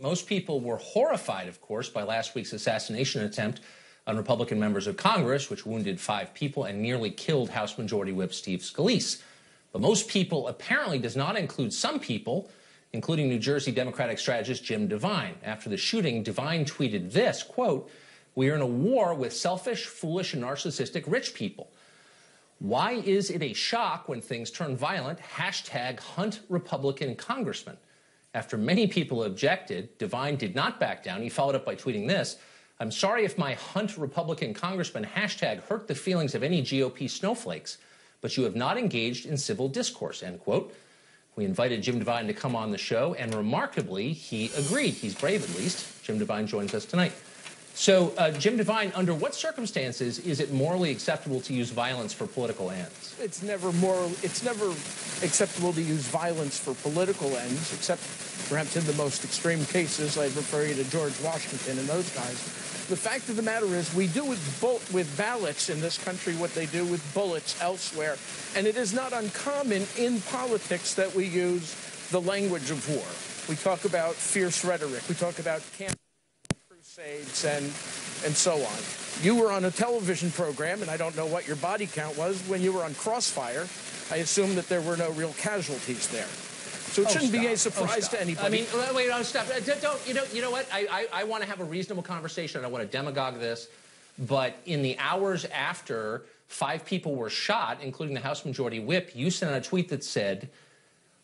Most people were horrified, of course, by last week's assassination attempt on Republican members of Congress, which wounded 5 people and nearly killed House Majority Whip Steve Scalise. But most people apparently does not include some people, including New Jersey Democratic strategist Jim Devine. After the shooting, Devine tweeted this, quote, "We are in a war with selfish, foolish, and narcissistic rich people. Why is it a shock when things turn violent? Hashtag hunt Republican congressman." After many people objected, Devine did not back down. He followed up by tweeting this, "I'm sorry if my hunt Republican congressman hashtag hurt the feelings of any GOP snowflakes, but you have not engaged in civil discourse," end quote. We invited Jim Devine to come on the show, and remarkably, he agreed. He's brave, at least. Jim Devine joins us tonight. So, Jim Devine, under what circumstances is it morally acceptable to use violence for political ends? It's never acceptable to use violence for political ends, except perhaps in the most extreme cases. I'd refer you to George Washington and those guys. The fact of the matter is we do with ballots in this country what they do with bullets elsewhere. And it is not uncommon in politics that we use the language of war. We talk about fierce rhetoric. We talk about crusades and so on. You were on a television program, and I don't know what your body count was, when you were on Crossfire. I assume that there were no real casualties there. So it shouldn't be a surprise to anybody. I mean, wait, stop. Don't, you know what? I want to have a reasonable conversation. I want to demagogue this. But in the hours after 5 people were shot, including the House Majority Whip, you sent out a tweet that said,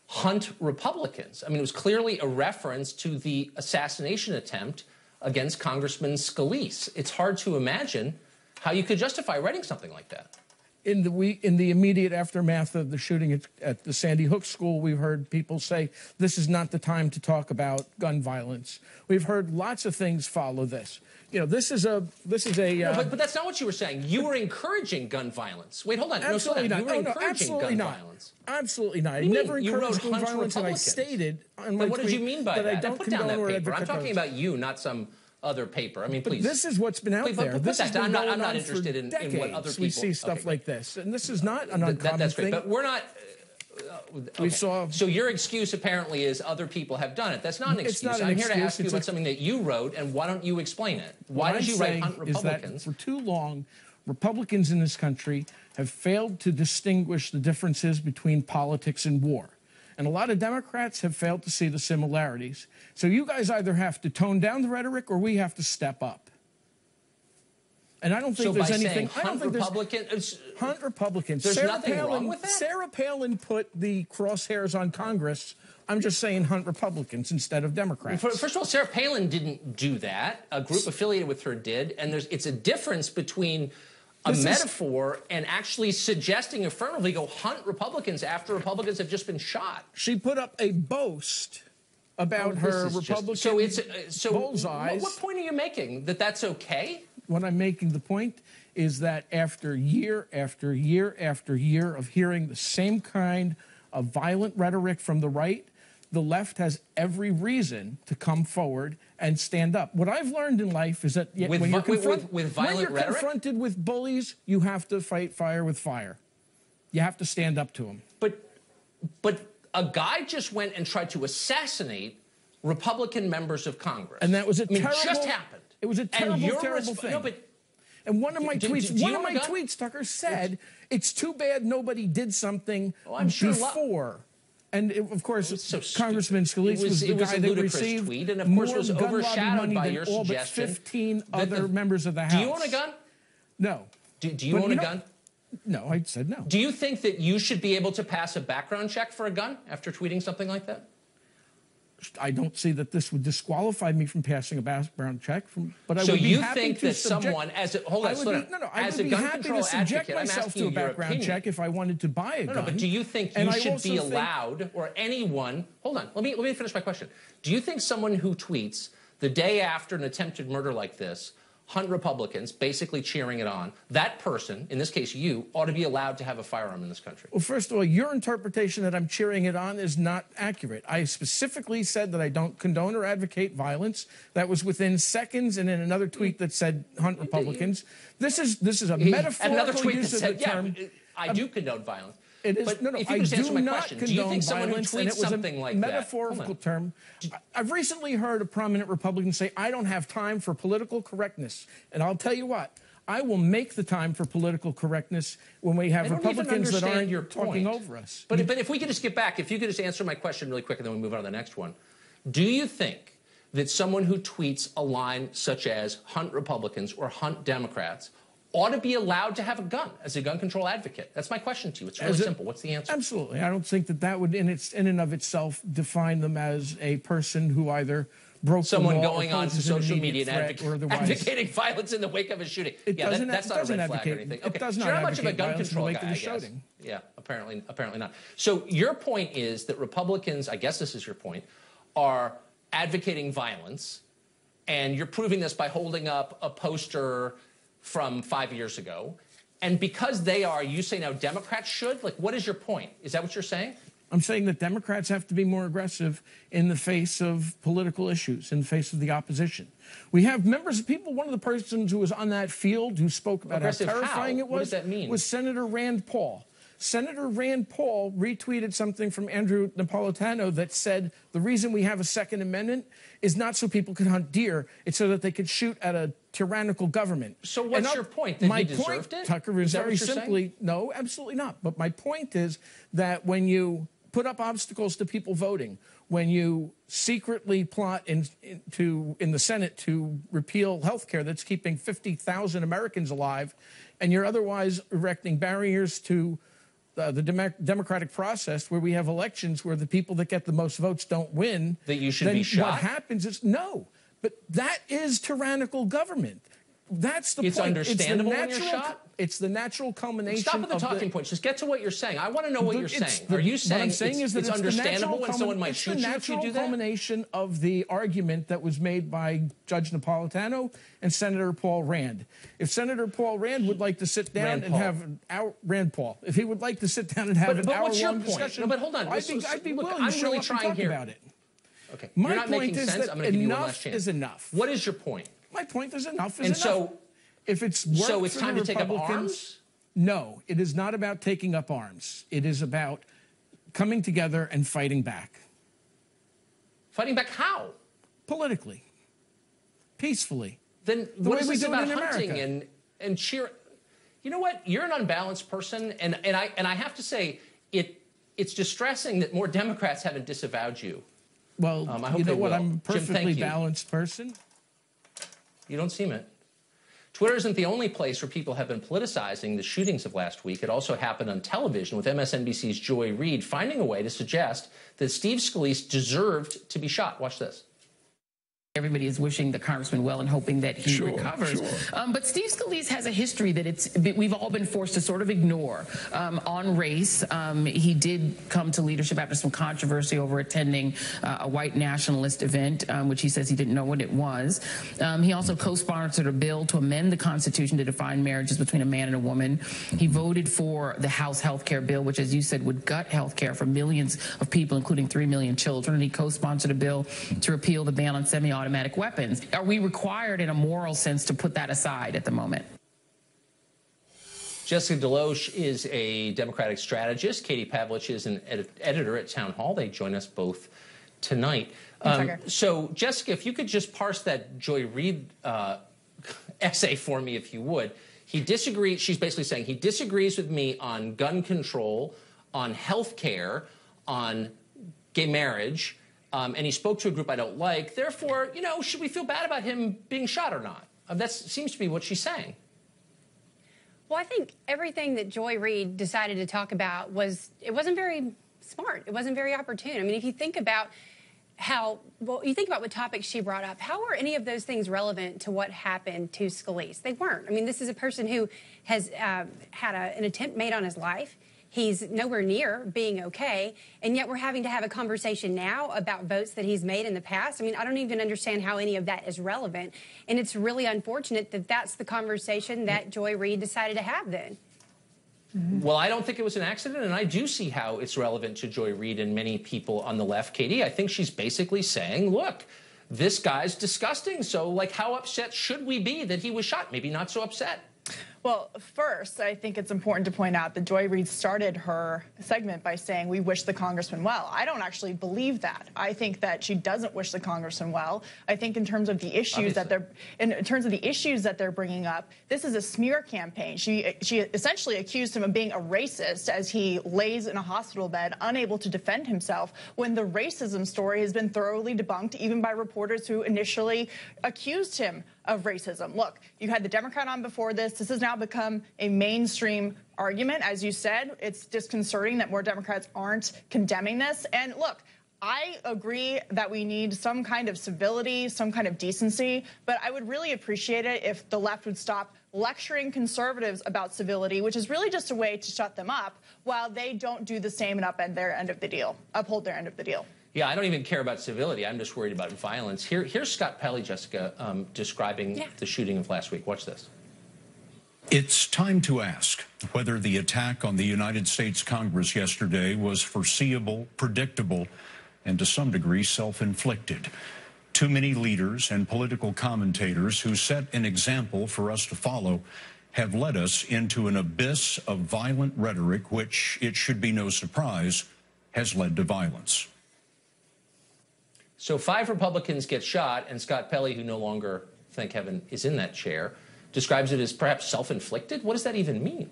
hunt Republicans. I mean, it was clearly a reference to the assassination attempt against Congressman Scalise. It's hard to imagine how you could justify writing something like that. In the immediate aftermath of the shooting at the Sandy Hook school, we've heard people say this is not the time to talk about gun violence. We've heard lots of things follow this. You know, this is a. No, but that's not what you were saying. You were encouraging gun violence. Wait, hold on. Absolutely not. You were encouraging gun violence. Absolutely not. I never encouraged gun violence, and I stated on my tweet. What did you mean by that? I don't put down that condone paper. I'm talking about you, not some other paper. I mean, please. But this is what's been out there. This has been going on interested in what other people. We see stuff like this, and this is not an uncommon That's great, thing. but we're not. We saw. So your excuse apparently is other people have done it. That's not an excuse. It's not an I'm here excuse. to ask you about something that you wrote, and why don't you explain it? Why did you write hunt Republicans? Is that for too long, Republicans in this country have failed to distinguish the differences between politics and war. And a lot of Democrats have failed to see the similarities. So you guys either have to tone down the rhetoric or we have to step up. And I don't think there's anything. I don't think Republicans. Hunt Republicans. There's nothing wrong with that. Sarah Palin put the crosshairs on Congress. I'm just saying hunt Republicans instead of Democrats. First of all, Sarah Palin didn't do that. A group affiliated with her did. And it's a difference between a metaphor and actually suggesting affirmatively go hunt Republicans after Republicans have just been shot. She put up a boast about her Republican bullseyes. What point are you making? That that's okay? What I'm making the point is that after year after year after year of hearing the same kind of violent rhetoric from the right, the left has every reason to come forward and stand up. What I've learned in life is that when you're confronted with bullies, you have to fight fire with fire. You have to stand up to them. But a guy just went and tried to assassinate Republican members of Congress. And that was it just happened. It was a terrible thing. No, but and one of my tweets, Tucker, said, it's too bad nobody did something before. And of course, Congressman Scalise was the guy that received tweet, and of course was overshadowed by your all but 15 other members of the House. Do you own a gun? No. Do you own a gun? No, I said no. Do you think that you should be able to pass a background check for a gun after tweeting something like that? I don't see that this would disqualify me from passing a background check. But I so would be you happy think to that someone, as a gun control subject advocate, myself to a background check if I wanted to buy a gun. No, but do you think you should be allowed, or anyone? Hold on, let me finish my question. Do you think someone who tweets the day after an attempted murder like this, hunt Republicans, basically cheering it on, that person, in this case you, ought to be allowed to have a firearm in this country? Well, first of all, your interpretation that I'm cheering it on is not accurate. I specifically said that I don't condone or advocate violence. That was within seconds, and in another tweet that said hunt Republicans. This is a metaphorical another tweet use that of the term. I do condone violence. It is, but no, if you I could just answer do my not question, condone do you think someone who violence, tweets and it was something a like metaphorical term. I've recently heard a prominent Republican say, I don't have time for political correctness. And I'll tell you what, I will make the time for political correctness when we have Republicans that aren't talking over us. But if we could just get back, if you could just answer my question really quick and then we move on to the next one. Do you think that someone who tweets a line such as hunt Republicans or hunt Democrats ought to be allowed to have a gun as a gun control advocate? That's my question to you. It's really simple. What's the answer? Absolutely. I don't think that would, in and of itself, define them as a person who either broke someone the law going on to social media and advocating violence in the wake of a shooting. That's not a red flag or anything. Okay. It does not You're not much of a gun violence control in the wake guy, of the I guess. shooting. Yeah, apparently not. So your point is that Republicans, I guess this is your point, are advocating violence, and you're proving this by holding up a poster from 5 years ago. And because they are, you say now Democrats should? Like, what is your point? Is that what you're saying? I'm saying that Democrats have to be more aggressive in the face of political issues, in the face of the opposition. We have members of people, one of the persons who was on that field who spoke about how terrifying it was, what does that mean? Was Senator Rand Paul. Senator Rand Paul retweeted something from Andrew Napolitano that said the reason we have a Second Amendment is not so people could hunt deer, it's so that they could shoot at a tyrannical government. So what's your point? That he deserved it? Tucker, is very simply, no, absolutely not. But my point is that when you put up obstacles to people voting, when you secretly plot in the Senate to repeal health care that's keeping 50,000 Americans alive, and you're otherwise erecting barriers to the democratic process where we have elections where the people that get the most votes don't win, that you should be shot? What happens is, no, but that is tyrannical government. That's the point. It's understandable when you're shot? It's the natural culmination. Stop at the talking points. Just get to what you're saying. I want to know what you're saying. Are you saying it's understandable when someone might shoot you if you do that? It's the natural culmination of the argument that was made by Judge Napolitano and Senator Paul Rand. If Senator Paul Rand would like to sit down and have an hour, Rand Paul, if he would like to sit down and have an hour-long discussion, no, but hold on. I'd be willing to show up and talk about it. Okay. My point is that enough is enough. What is your point? My point is enough is enough. So, if it's time to take up arms? No, it is not about taking up arms. It is about coming together and fighting back. Fighting back how? Politically. Peacefully. Then what is this about hunting and cheer? You know what? You're an unbalanced person, and I have to say it's distressing that more Democrats haven't disavowed you. Well, I hope you know what? will. I'm a perfectly Jim, balanced person. You don't seem it. Twitter isn't the only place where people have been politicizing the shootings of last week. It also happened on television with MSNBC's Joy Reid finding a way to suggest that Steve Scalise deserved to be shot. Watch this. Everybody is wishing the congressman well and hoping that he recovers. But Steve Scalise has a history that we've all been forced to sort of ignore on race. He did come to leadership after some controversy over attending a white nationalist event, which he says he didn't know what it was. He also co-sponsored a bill to amend the Constitution to define marriages between a man and a woman. He voted for the House health care bill, which, as you said, would gut health care for millions of people, including 3 million children. And he co-sponsored a bill to repeal the ban on semi-automatic weapons. Are we required in a moral sense to put that aside at the moment? Jessica Deloche is a Democratic strategist. Katie Pavlich is an editor at Town Hall. They join us both tonight. So, Jessica, if you could just parse that Joy Reid essay for me, if you would. He disagrees. She's basically saying he disagrees with me on gun control, on health care, on gay marriage. And he spoke to a group I don't like. Therefore, you know, should we feel bad about him being shot or not? That seems to be what she's saying. Well, I think everything that Joy Reid decided to talk about wasn't very smart. It wasn't very opportune. I mean, if you think about what topics she brought up, how were any of those things relevant to what happened to Scalise? They weren't. I mean, this is a person who has had an attempt made on his life. He's nowhere near being okay, and yet we're having to have a conversation now about votes that he's made in the past. I mean, I don't even understand how any of that is relevant, and it's really unfortunate that that's the conversation that Joy Reid decided to have then. Well, I don't think it was an accident, and I do see how it's relevant to Joy Reid and many people on the left, Katie. I think she's basically saying, look, this guy's disgusting, so, like, how upset should we be that he was shot? Maybe not so upset. Well, first, I think it's important to point out that Joy Reid started her segment by saying, we wish the congressman well. I don't actually believe that. I think that she doesn't wish the congressman well. I think in terms of the issues that they're bringing up, this is a smear campaign. She essentially accused him of being a racist as he lays in a hospital bed, unable to defend himself, when the racism story has been thoroughly debunked, even by reporters who initially accused him of racism. Look, you had the Democrat on before this. This has now become a mainstream argument. As you said, it's disconcerting that more Democrats aren't condemning this. And look, I agree that we need some kind of civility, some kind of decency, but I would really appreciate it if the left would stop lecturing conservatives about civility, which is really just a way to shut them up, while they don't do the same and uphold their end of the deal. Yeah, I don't even care about civility. I'm just worried about violence. Here's Scott Pelley, Jessica, describing the shooting of last week. Watch this. It's time to ask whether the attack on the United States Congress yesterday was foreseeable, predictable, and to some degree self-inflicted. Too many leaders and political commentators who set an example for us to follow have led us into an abyss of violent rhetoric, which, it should be no surprise, has led to violence. So 5 Republicans get shot, and Scott Pelley, who no longer, thank heaven, is in that chair, describes it as perhaps self-inflicted. What does that even mean?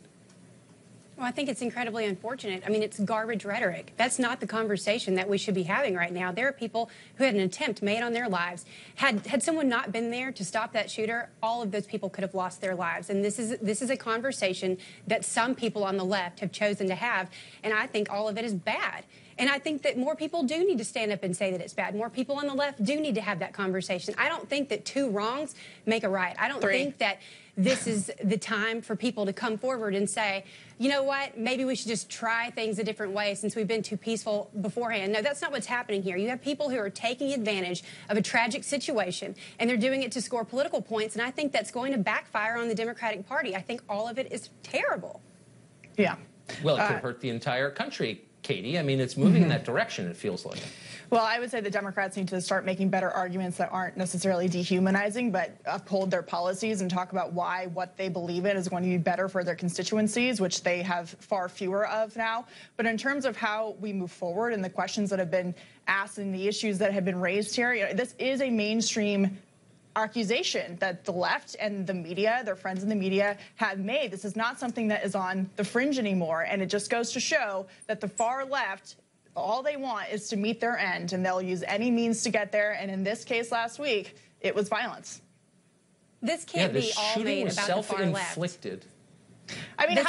Well, I think it's incredibly unfortunate. I mean, it's garbage rhetoric. That's not the conversation that we should be having right now. There are people who had an attempt made on their lives. Had someone not been there to stop that shooter, all of those people could have lost their lives. And this is a conversation that some people on the left have chosen to have, and I think all of it is bad. And I think that more people do need to stand up and say that it's bad. More people on the left do need to have that conversation. I don't think that 2 wrongs make a right. I don't think that this is the time for people to come forward and say, you know what, maybe we should just try things a different way since we've been too peaceful beforehand. No, that's not what's happening here. You have people who are taking advantage of a tragic situation, and they're doing it to score political points, and I think that's going to backfire on the Democratic Party. I think all of it is terrible. Yeah. Well, it could hurt the entire country, Katie. I mean, it's moving in that direction, it feels like. Well, I would say the Democrats need to start making better arguments that aren't necessarily dehumanizing, but uphold their policies and talk about why what they believe in is going to be better for their constituencies, which they have far fewer of now. But in terms of how we move forward and the questions that have been asked and the issues that have been raised here, this is a mainstream accusation that the left and the media, their friends in the media, have made. This is not something that is on the fringe anymore, and it just goes to show that the far left, all they want is to meet their end, and they'll use any means to get there, and in this case last week, it was violence. This can't be all made about the far left. Self-inflicted. I mean,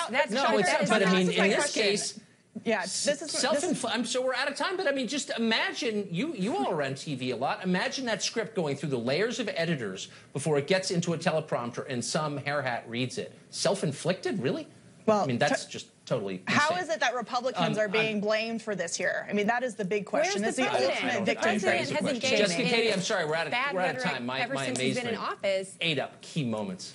but I mean, in this case... Yeah, this is self-inflicted. So we're out of time, but I mean, just imagine, you all are on TV a lot. Imagine that script going through the layers of editors before it gets into a teleprompter and some hair hat reads it. Self-inflicted, really? Well, I mean, that's just totally insane. How is it that Republicans are being blamed for this here? I mean, that is the big question. It's the ultimate victim blaming. Jessica, Katie, I'm sorry, we're out of time. My ever since he's been in office. ate up key moments.